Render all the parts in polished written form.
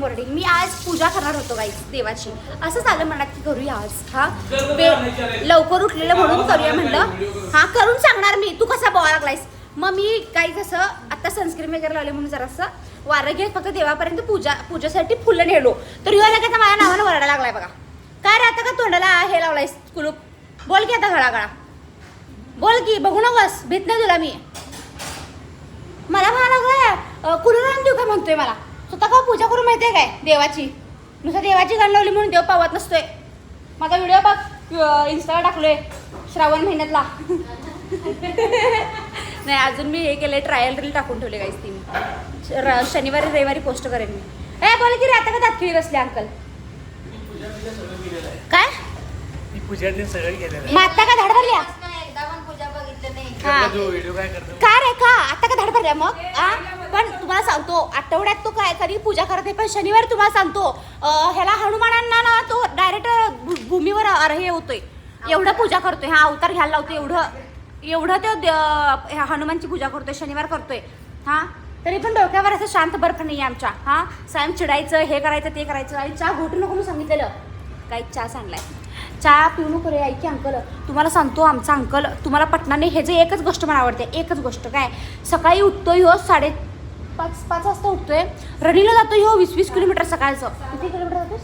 Morning. मी आज पूजा करणार होतो गाईस देवाची. असं झालं मनात की करूया आज. हा लवकर उठलेलं म्हणून करूया म्हणलं. हा करून सांगणार मी. तू कसा बोला लागलायस. मग मी काही असं आता सनस्क्रीन वगैरे लावले म्हणून जरासं वारं घेत फक्त देवापर्यंत पूजेसाठी फुलं नेलो. तर ह्यो ना का माझ्या नावानं वरडा लागलाय बघा. काय रे आता का तोंडाला हे लावलायस कुलूप. बोल की आता घळाघळा बोल की. बघू नकोस भीत नाही तुला मी. मला म्हणाला कुलूप आणून देऊ का म्हणतोय मला. स्वतः का पूजा करून माहितीये काय देवाची. नुसतं देवाची गाण लावली म्हणून देव पावत नसतोय. माझा व्हिडिओ बघ इन्स्टाला टाकलोय श्रावण महिन्यातला. नाही अजून मी हे केलंय ट्रायल रील टाकून ठेवले गाईस ती मी. शनिवारी रविवारी पोस्ट करेन मी. बोल की रे आता का दातखिळी बसले अंकल. काय पूजा दिन सगळं केलेलं. मग आता का धाड भरल्या. का रे का आता का धाड भरल्या मग. पण तुम्हाला सांगतो आठवड्यात तो काय कधी पूजा करत नाही. पण शनिवारी तुम्हाला सांगतो ह्याला हनुमानांना ना तो डायरेक्ट भूमीवर हे होतोय. एवढं पूजा करतोय. हा अवतार घ्यायला लावतोय. एवढं ते हनुमानची पूजा करतोय. शनिवार करतोय. हा तरी पण डोक्यावर असं शांत बर्फ नाही आहे आमच्या. हा सायम चिडायचं हे करायचं ते करायचं. आणि चहा घोटू नको म्हणून सांगितलेलं. काही चहा सांगलाय. चहा पिऊ नको रे ऐकी अंकल. तुम्हाला सांगतो आमचा अंकल तुम्हाला पटणार नाही. ह्याचं एकच गोष्ट मला आवडते. एकच गोष्ट काय सकाळी उठतोय हो 5:30 वाजता उठतोय. रनिंगला जातोय हो 20 किलोमीटर सकाळचं. किती किलोमीटर जातोस.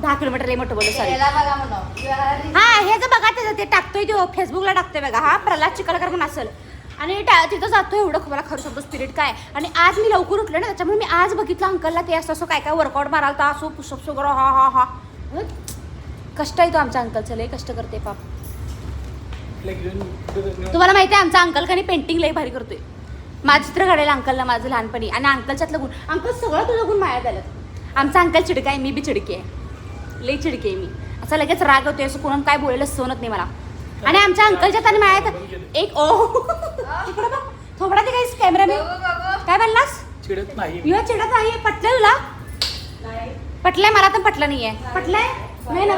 10 किलोमीटर लई मोठं बोलतो सॉरी. हा हे जर बघा त्याचं ते टाकतोय तो फेसबुकला टाकतोय बघा. हा प्रल्हाद चिखलकर म्हणून असेल. आणि तिथं जातोय एवढं मला खरं सांगतो स्पिरिट काय. आणि आज मी लवकर उठले ना त्याच्यामुळे मी आज बघितलं अंकलला ते असं काय काय वर्कआउट मारायला असो पुशअप्स वगैरे. हा कष्ट आहे तो आमच्या अंकलचं लय कष्ट करते पाप. तुम्हाला माहिती आहे आमचा अंकल का पेंटिंग लई भारी करतोय. माझं चित्र काढायला अंकलला माझं लहानपणी. आणि अंकलच्यातलं गुण अंकल सगळं तुझं गुण माया झालं. आमचा अंकल चिडका आहे. मी बी चिडकी आहे. लई चिडकी आहे मी. असं लगेच राग होतोय. असं कोण काय बोलायला सोनत नाही मला. आणि आमच्या अंकलच्या त्याने मायात एक इकडं बघ थोडा ते काही कॅमेरा मी काय बोललास. चिडत नाही चिडत नाही. पटलंय तुला. पटलंय मला तर पटलं नाहीये. पटलंय नाही ना.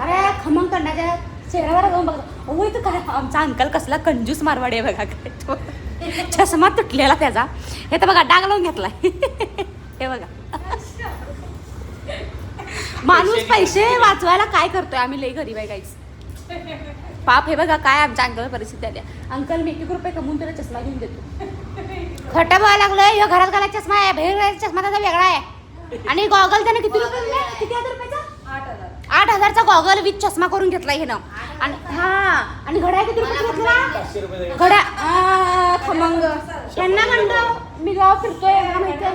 अरे खमंग करण्याच्या चेहऱ्यावर जाऊन बघ. हो इथं काय आमचा अंकल कसला कंजूस मारवाडी आहे बघा. काय चष्मा तुटलेला त्याचा. हे तर बघा डाग लावून घेतलाय. हे बघा माणूस पैसे वाचवायला काय करतोय. आम्ही लई गरीब आहे काहीच पाप. हे बघा काय आमच्या अंकल परिस्थिती आली. अंकल मी 1 रुपये कमवून त्याला चष्मा घेऊन देतो. खोटं बोलायला लागलोय. ह्यो घरात घालायचा चष्मा आहे. बाहेर चष्मा त्याचा वेगळा आहे. आणि गॉगल त्याने किती रुपये दिले. किती हजार रुपयाचा 8,000चा गॉगल विथ चष्मा करून घेतलाय हे ना. आणि हा आणि घड्याळ किती रुपये घेतला. घड्याळ खमंग यांना म्हणतो मी गाव फिरतोय. माहिती आहे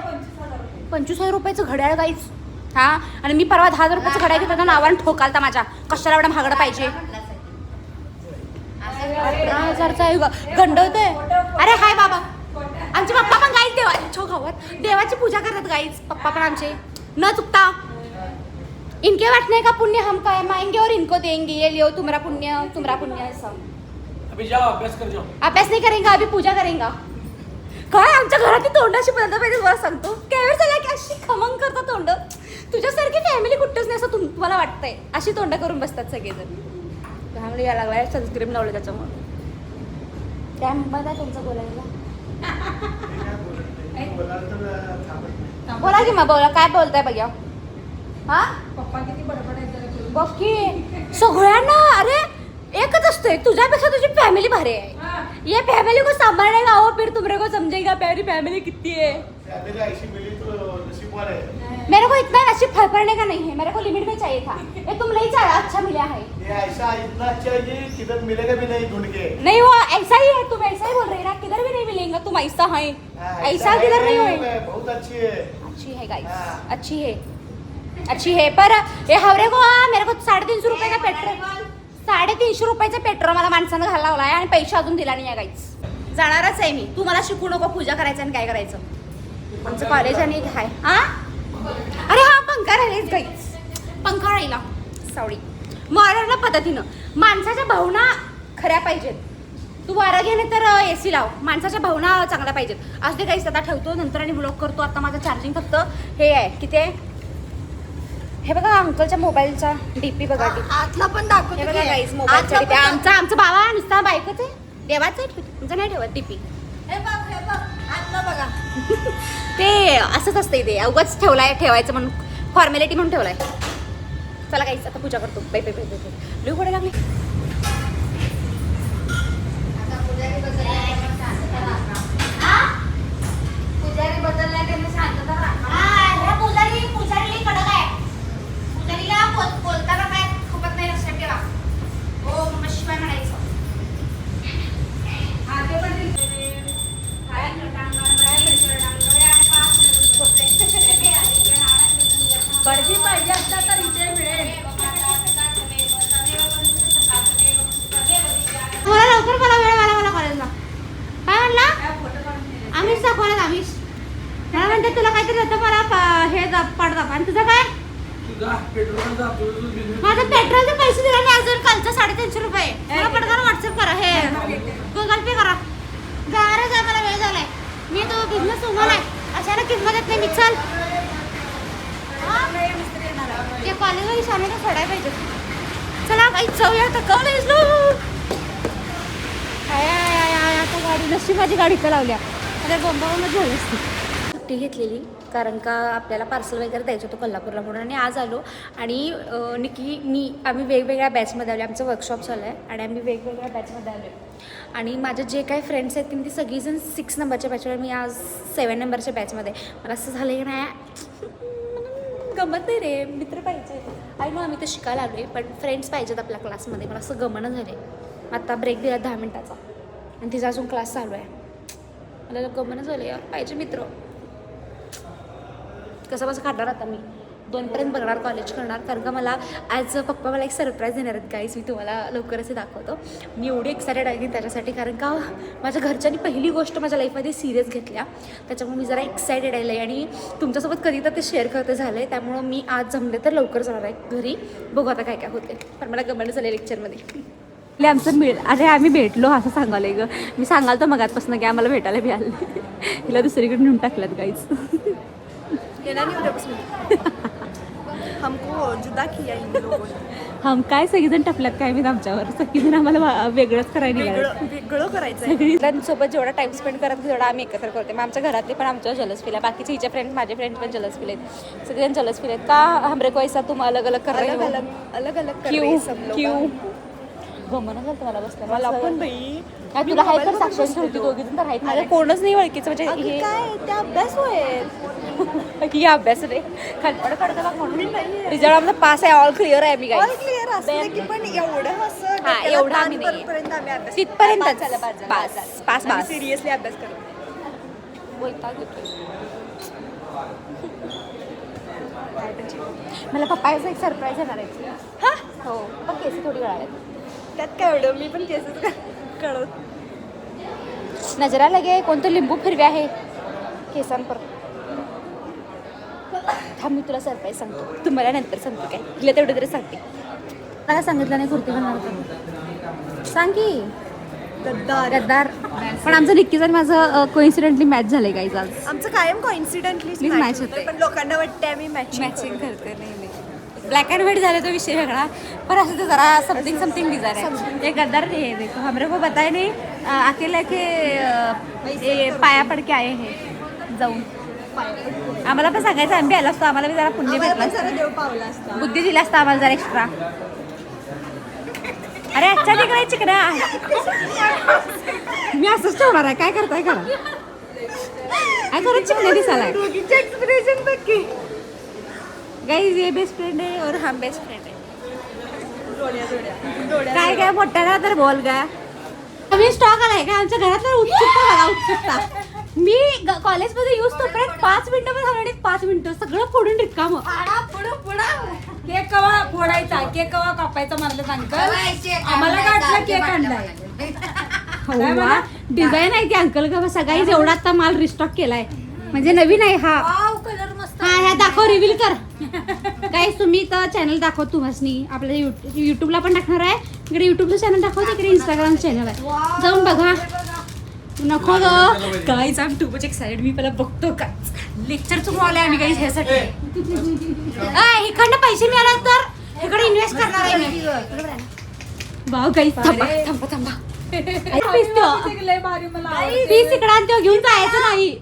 25,000 रुपयाचं घड्याळ गाईच. हा आणि मी परवा 10,000 रुपयाचं घड्याळ घेतला नावानं ठोकालता माझ्या. कशाला एवढा महागडं पाहिजे. 18,000चा गंडवतोय. अरे हाय बाबा आमचे पप्पा पण गाईच देवाच्या गावात देवाची पूजा करतात गाईच. पप्पा पण आमचे न चुकता. इनके वाटने का पुण्य हम काय माएंगे और इनको देंगे. ये लियो तुम्हारा पुण्य है सब. अभी जाओ अभ्यास कर जाओ. अभ्यास नाही करेंगा अभी पूजा करेंगा. काय आमच्या घरात तोंडाशी बदलता पाहिजे मला सांगतो. कॅमेरा झाला की अशी खमंग करतात तोंड. तुझ्यासारखी फॅमिली कुठंच नाही असं तुम्हाला वाटतंय. अशी तोंड करून बसतात सगळेजण. त्यामुळे यायला लागलाय सनस्क्रीन लावलं त्याच्यामुळे. काय बघा तुमचं बोलायला. बोला की मग बोला काय बोलताय बघा. हा पप्पा किती बडबडायचं बघ की सगळ्यांना. अरे एकच असतोय तुझ्यापेक्षा तुझी फॅमिली भारी आहे. ये फॅमिली को सांभाळेगा वो फिर तुमरे को समझेगा प्यारी फैमिली कितनी है. मेरे को इतना नसीब फड़फड़ने का नहीं है. मेरे को लिमिट में चाहिए था. ये तुम नहीं चाह अच्छा मिला है. ये ऐसा इतना अच्छा है कि किधर मिलेगा भी नहीं ढूंढ के. नहीं वो ऐसा ही है. तुम ऐसा ही बोल रहे ना. किधर भी नहीं मिलेगा. तुम ऐसा है. ऐसा किधर नहीं होए. बहुत अच्छी है. अच्छी है गाइस. अच्छी है पर ये हवरे को मेरे को 350 रुपये का पेट्रोल 350 रुपयाचं पेट्रोल मला माणसानं घालावं लावलाय. आणि पैसे अजून दिला नाही आहे गाईच. जाणारच आहे मी. तू मला शिकू नको पूजा करायचं आणि काय करायचं. आमचं कॉलेज आणि काय हा अरे हा पंखा राहिलेच गाईच. पंखा राहिला सावडी मॉडर्न पद्धतीनं. माणसाच्या भावना खऱ्या पाहिजेत. तू वारं घेणे तर AC लाव. माणसाच्या भावना चांगल्या पाहिजेत. आज ते काहीच आता ठेवतो नंतर आणि ब्लॉक करतो. आता माझं चार्जिंग फक्त हे आहे किती आहे हे बघा. अंकलच्या मोबाईलचा डीपी बघा. आतला पण दाखवतो. हे बघा गाईस मोबाईलचा डीपी. आमचा बाबा नुसता बायकोच आहे. देवाचं आहे तुमचं नाही ठेवत डीपी. हे बघ आतला बघा. ते असंच असतंय ते उगाच ठेवायचं म्हणून फॉर्मॅलिटी म्हणून ठेवलाय. चला काहीच आता पूजा करतो. Bye bye bye bye. लिहू पडे लागले. पुजारी कडक आहे. पुजारीला बोलताना काय खूपच नाही लक्षात ठेवा. हो मग शिवाय म्हणायचं. बडगी पाहिजे असता तर इथे मिळेल. मला लवकर मला वेळ मला कॉलेजला. काय म्हणला? आमिष दाखवणार आमिष. मला म्हणते तुला काहीतरी होतं मला हे पडदा. आणि तुझं काय? माझं पेट्रोलचे पैसे दिले नाही अजून. कालचं 350 रुपये. मला पडदा व्हॉट्सअप करा. हे गुगल पे करा. गारच आहे मला वेळ झालाय. मी तो बिझनेस उभारलाय. अशाला किंमत येत नाही. मी चल ते कॉलेजमध्ये शाळेला सोडायला पाहिजे. चला काही जाऊया आता कॉलेजला. आता गाडी नशी माझी गाडी का लावल्या. आता बंबावूनच झाली असती. सुट्टी घेतलेली कारण का आपल्याला पार्सल वगैरे द्यायचं होतं कोल्हापूरला म्हणून. आणि आज आलो आणि निकी आम्ही वेगवेगळ्या बॅचमध्ये आलो. आमचं वर्कशॉप चालू आहे आणि आम्ही वेगवेगळ्या बॅचमध्ये आलो आहे. आणि माझे जे काही फ्रेंड्स आहेत ती सगळीजण 6 नंबरच्या बॅचवर. मी आज 7 नंबरच्या बॅचमध्ये. मला असं झालं की नाही गमत नाही रे. मित्र पाहिजे. आई नो आम्ही तर शिकायला आलो आहे पण फ्रेंड्स पाहिजेत आपल्या क्लासमध्ये. मला असं गमनं झाले. आता ब्रेक दिला 10 मिनटाचा आणि तिचा अजून क्लास चालू आहे. मला गमनं झाले यार. पाहिजे मित्र. कसं काढणार आता मी 2पर्यंत बघणार कॉलेज करणार. कारण का मला आज पप्पा मला एक सरप्राईज देणार आहेत गाईज. मी तुम्हाला लवकरच दाखवतो. मी एवढी एक्सायटेड आहे त्याच्यासाठी कारण का माझ्या घरच्यांनी पहिली गोष्ट माझ्या लाईफमध्ये सिरियस घेतल्या. त्याच्यामुळे मी जरा एक्सायटेड आहे आणि तुमच्यासोबत कधी तर ते शेअर करते झालं आहे. त्यामुळं मी आज जमले तर लवकर जाणार आहे घरी. बघू आता काय काय होते. पण मला गमन झालं लेक्चरमध्ये. आमचं अरे आम्ही भेटलो असं सांगायला ग. मी सांगाल तर मगातपासून की आम्हाला भेटायला बी आलं. हिला दुसरीकडे नेऊन टाकल्यात गाईज. हमको जुदा किया इन लोगों ने. हम काय सगळीजण टपल्यात काय मी आमच्यावर. सगळीजण आम्हाला वेगळंच करायला वेगळं करायचं. सगळ्यांसोबत जेवढा टाइम स्पेंड करत तेवढा आम्ही एकत्र करते. मग आमच्या घरातले पण आमच्यावर जलस फील आहे. बाकीचे हिचे फ्रेंड माझे फ्रेंड पण जलस फील आहेत. सगळेजण जलस फील आहेत का हमरे को ऐसा तुम अलग अलग कर रहे हो. अलग अलग क्यों गमन झालं मला बसलं. मला पण बाई तुला हाय तर साक्षर होती दोघी जण तर आहेत. माझ्या कोणच नाही ओळखीचं म्हणजे हे काय त्या अभ्यास होईल की अभ्यास रे खडपड करतो का म्हणून. रिझल्ट आमचा पास आहे. ऑल क्लिअर आहे. मी ऑल क्लिअर असलं की पण एवढं असं हा एवढा आम्ही नाही. पर्यंत आम्ही अभ्यास तिथपर्यंत पास सिरियसली अभ्यास करतो. वैताग येतोय. मला पप्पाचा एक सरप्राईज येणार आहे. हा हो पण केस थोडी वेळा आहेत. त्यात काय एवढं मी पण केसच कळत. नजरा लगे कोणतं लिंबू फिरवे आहे केसांपर. थांब मी तुला सरप्राईज सांगतो. तुम्हाला नंतर सांगतो काय. तिला तेवढं तरी सांगते. मला सांगितलं नाही कुर्ती घालणार होतं. सांग की गद्दार. पण आमचं निक्कीच आणि माझं कोइन्सिडेंटली मॅच झालंय गाईज आज. आमचं कायम कॉइन्सिडेंटली मॅच होते. पण लोकांना वाटतं आम्ही मॅचिंग करते. नाही ब्लॅक अँड व्हाईट झाला तो विषय वेगळा. पर असं तर जरा समथिंग डिझाइन आहे. ये गद्दार हे देखो हमरे को बताए नहीं अकेला के पाया पड के आए हे जाऊन. आम्हाला पण सांगायचं आम्ही आला असतो. आम्हाला बी जरा पुण्य भेटला जरा देव पावला असता. बुद्धी दिला असता आम्हाला जरा एक्स्ट्रा. अरे अच्छा तिकडे चिकना मी असंच ठेवणार आहे. काय करताय करा. काय करत चिकना दिसायला एक्सप्रेशन बघ की. गाइस ये बेस्ट फ्रेंड है और हम बेस्ट फ्रेंड है. काय काय मोठ्याला तर बोल का. मी स्टॉक आलाय का आमच्या घरात तर उत्सुकता. मी कॉलेजमध्ये यूज तोपर्यंत 5 मिनिटं पण झालं. 5 मिनिटं सगळं फोडून रिकाम. केक कवा फोडायचा केक कवा कापायचा मला सांगतं. आम्हाला वाटलं केक आणलाय. डिझाईन आहे ती अंकल का सगळी एवढा आता माल रिस्टॉक केलाय म्हणजे नवीन आहे हा. कलर मस्त. हा ह्या दाखव रिव्हील कर. गाईस तुम्ही तर चॅनल दाखव तुम्हाला. आपल्या युट्यूबला पण टाकणार आहे. इकडे युट्यूबचं चॅनल दाखव. तिकडे इंस्टाग्राम चॅनल आहे. जाऊन बघा. नको ग guys. I am too much excited. मी पहिला बघतो का लेक्चर चुकवले आम्ही गाईज ह्यासाठी. इकडनं पैसे मिळाले तर इकडे इन्व्हेस्ट करणार आहे मी. भाऊ गाईज थांबा. भारी मला पीस इकडे घेऊन जायचं नाही.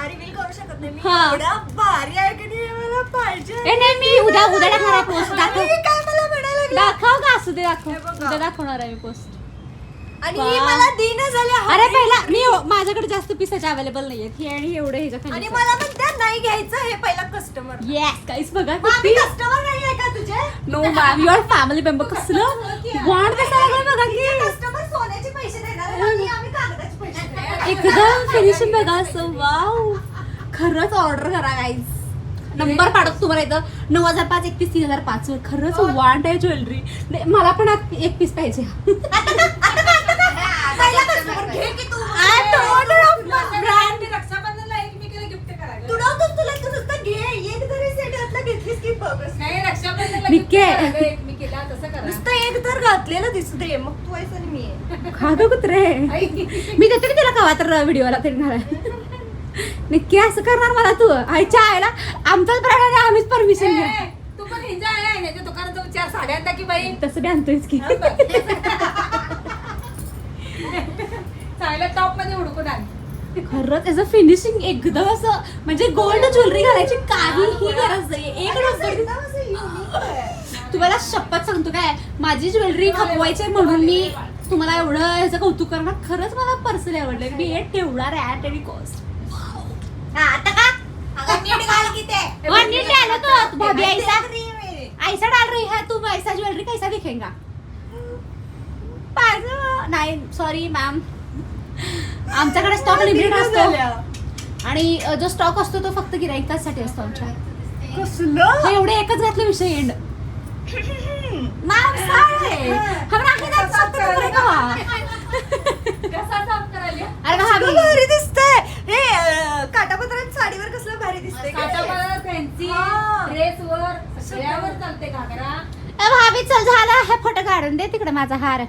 रिव्हील करू शकत नाही मी हा. एवढा भारी आहे की नाही मला पाहिजे ए नाही मी उद्या टाकणार आहे पोस्ट दाखव काय मला म्हणायला लागला दाखव का असू दे दाखव हे बघा. उद्या दाखवणार आहे मी पोस्ट आणि वा. ही मला दिन झाले अरे पहिला मी माझ्याकडे जास्त पीसाचे अवेलेबल नाहीये हे आणि एवढे ह्याच्या आणि खाली मला म्हणतात नाही घ्यायचं हे पहिला कस्टमर येस काहीच बघा आम्ही कस्टमर नाही आहे का तुझे no ma'am your family member कसलं वाण कसं लागलं बघा की कस्टमर सोन्याचे पैसे देणार आहेत आणि आम्ही कागदाचे पैसे देणार. एकदम फिनिशिंग बघा असं वाव खरंच ऑर्डर करा गाईज नंबर पाडत तुम्हाला इथं 9005 31 3005 वर खरंच वांट आहे ज्वेलरी मला पण एक पीस पाहिजे पहिला customer घे की तू. ब्रँड रक्षाबंधनला एकमेकीला गिफ्ट करायला तुडवतोस तुला कसं तर घे एक तरी सेट घातला घेतलीस की बघ नाही रक्षाबंधनला निक्के. एकमेकीला तसं करा नुसतं एक तर घातलेलं दिसू दे मग तू आहेस आणि मी आहे. खा गं कुत्रे मी देते की तिला कवा तर व्हिडिओला तरी घालाय नक्की असं करणार मला तू आईच्या आईला आमचाच ब्रँड आहे आम्हीच परमिशन घ्या ए, तू पण हिंजा आहे नाही दुकानात विचार साड्या आणता की बाई तसं बी आणतोयच की चांगल्या टॉप मध्ये उडकून आण खरंच त्याचं फिनिशिंग एकदम असं म्हणजे गोल्ड ज्वेलरी घालायची काहीही गरज नाही एक नंबर तुम्हाला शपथ सांगतो काय माझी ज्वेलरी खपवायची आहे म्हणून मी तुम्हाला एवढं ह्याचं कौतुक करणार खरंच मला पर्सनली आवडलं मी हे ठेवणार आहे ॲट एनी कॉस्ट आता का अगं नीट घाल की ते नीट आलो तो भाभी ऐसा मेरे. ऐसा डाल रही है तुम ऐसा ज्वेलरी कैसा दिखेगा नाही सॉरी मॅम आमच्याकडे स्टॉक लिमिटेड असतो आणि जो स्टॉक असतो तो फक्त गिराईकासाठी असतो आमच्या कसलं एवढे एकच घातले विषय एंड मॅम सॉरी हम आगे जात साफ करेगा कसा साफ करायला अरे भाभी भारी दिसतंय हे काटापत्रात साडीवर कसलं भारी दिसतंय काटापदर, फॅन्सी हा. ड्रेसवर सगळ्यावर चालते घागरा. भाभी चल झाला हे फोटो काढून दे तिकडे माझा हार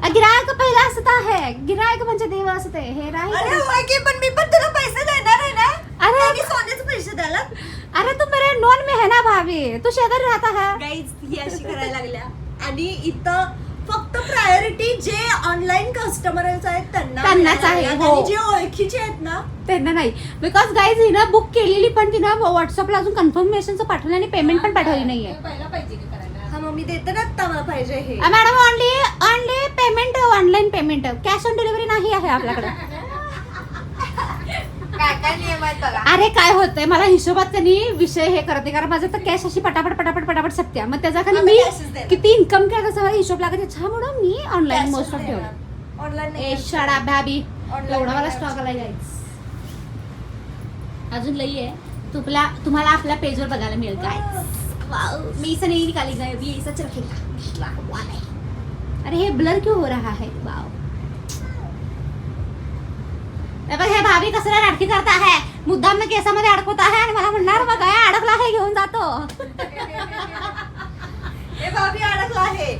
गिरायक पहिला असत आहे गिरायक म्हणजे देव असते हे अरे नाही होय की पण मी पण तुला पैसे देणार आहे ना अरे आणि सोन्याचे पैसे द्याला अरे तू मेरे नॉन में है ना भाभी तू शेजारी राहता है गाईज ही अशी करायला लागल्या आणि इथं फक्त प्रायोरिटी जे ऑनलाईन कस्टमर आहेत त्यांनाच मिळायला आहे, लागल्या. हो. आणि जे ओळखीचे आहेत ना त्यांना नाही बिकॉज गाईज हिनं बुक केलेली पण तिनं व्हॉट्सअपला अजून कन्फर्मेशनचं पाठवलं आणि पेमेंट पण पाठवली नाहीये पहिला पाहिजे की करायला. हा मग मी देते ना आता मला पाहिजे हे madam only payment online payment cash on delivery नाही आहे आपल्याकडे काय काय नियम आहेत बघा अरे काय होतंय मला हिशोबात त्यांनी विषय हे करते कारण माझं तर कॅश अशी पटापट सत्या मग त्याच्या खाली आता मी cash च देणार. किती इन्कम केलं तसं मला हिशोब लागत त्याच्यामुळं मी ऑनलाईन मोस्ट ऑफ ठेवलं ऑनलाईन ए शाळा भाभी Online एवढा मला नाही स्टॉक आला गाईज अजून लई आहे तुम्हाला आपल्या पेजवर बघायला मिळेल काय वाव मी इसे नहीं निकाली गई अभी ऐसा रखेगा वाह नहीं अरे ये ब्लर क्यों हो रहा है वाव हे भाभी कसं नाटकी करता है मुद्दाम न केसामध्ये अडकवता आहे आणि मला म्हणणार बघ काय अडकला आहे घेऊन जातो हे भाभी अडकला आहे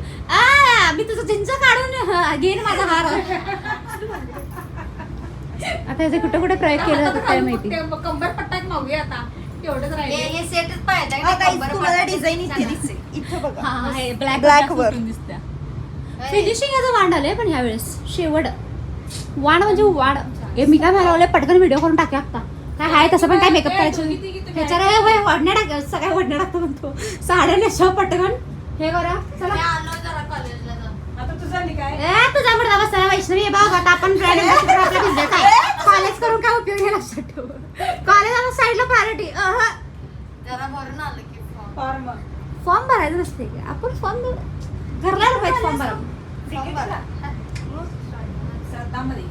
मी तुझं चिंच काढून घेईन माझा हार आता याचे कुठे कुठे प्रयोग केले जातात काय माहिती कंबर पट्टा एक मागूया आता एवढंच राहिले. हे सेटच पाहिजे तुम्हाला डिझाईन इथे दिसेल इथे बघा हा हे ब्लॅक Black वर. दिसत्या फिनिशिंग याचं वांड आलंय पण ह्यावेळेस शेवट वाण म्हणजे वाढ हे मी काय मला पटकन व्हिडिओ करून टाकू आता काय आहे तसं पण काय मेकअप करायचं ह्याच्यावर वडण्या टाक सगळ्या वडण्या टाकतो म्हणतो साड्या नेसव पटकन हे करा चला आता तुझं काय ए तुझा मुडदा बसला वैष्णवी बघ आता आपण ब्रँड अँबॅसेडर आपल्या बिझनेस आहे कॉलेज करून काय उपयोग आहे लक्षात ठेव कॉलेज आपण साईडला प्रायोरिटी फॉर्म फॉर्म भरायचं नसते आपण फॉर्म घरला पाहिजे फॉर्म भरा श्रद्धामध्ये